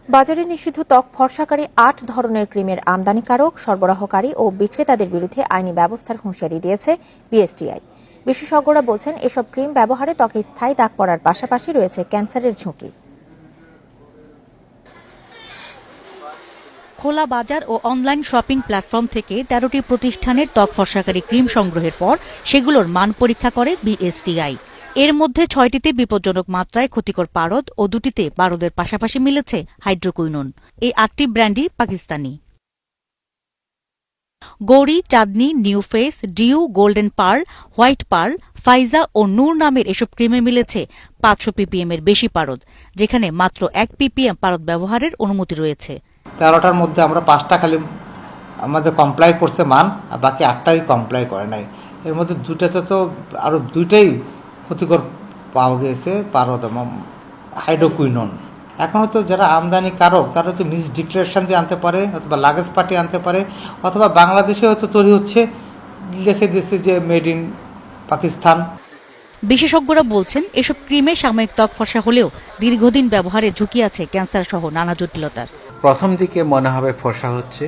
বাজারে নিষিদ্ধ ত্বক ফর্সাকারী ৮ ধরনের ক্রিমের আমদানিকারক, সরবরাহকারী ও বিক্রেতাদের বিরুদ্ধে আইনি ব্যবস্থার হুঁশিয়ারি দিয়েছে বিএসটিআই। বিশেষজ্ঞরা বলছেন, এসব ক্রিম ব্যবহারে ত্বকে স্থায়ী দাগ পড়ার পাশাপাশি রয়েছে ক্যান্সারের ঝুঁকি। খোলা বাজার ও অনলাইন শপিং প্ল্যাটফর্ম থেকে ১৩টি প্রতিষ্ঠানের ত্বক ফর্সাকারী ক্রিম সংগ্রহের পর সেগুলোর মান পরীক্ষা করে বিএসটিআই। এর মধ্যে ৬টিতে বিপজ্জনক মাত্রায় ক্ষতিকর পারদ ও ২টিতে পারদের পাশাপাশি মিলেছে হাইড্রোকুইনোন। এই ৮টি ব্র্যান্ডই Pakistani. Goree, Chandni, new face, dew, golden pearl, white pearl, Faiza ও নূর নামের এসব ক্রিমে মিলেছে ৫০০ ppm এর বেশি পারদ, যেখানে মাত্র ১ ppm পারদ ব্যবহারের অনুমতি রয়েছে। ১৩টার মধ্যে আমরা ৫টা খালি আমাদের কমপ্লাই করছে মান, আর বাকি ৮টাই কমপ্লাই করে নাই। এর মধ্যে ২টাতে তো আরও ২টাই ক্ষতিকর পাওয়া গিয়েছে, পারদ এবং হাইড্রোকুইনোন। এখনও তো যারা আমদানিকারক তারা তো মিস ডিক্লারেশন দিয়ে আনতে পারে, অথবা লাগেজ পার্টি আনতে পারে, অথবা বাংলাদেশে হয়তো তৈরি হচ্ছে, লিখে দিয়েছে যে মেড ইন পাকিস্তান। বিশেষজ্ঞরা বলছেন, এসব ক্রিমে সাময়িক ত্বক ফর্সা হলেও দীর্ঘদিন ব্যবহারে ঝুঁকি আছে ক্যান্সার সহ নানা জটিলতার। প্রথম দিকে মনে হবে ফর্সা হচ্ছে,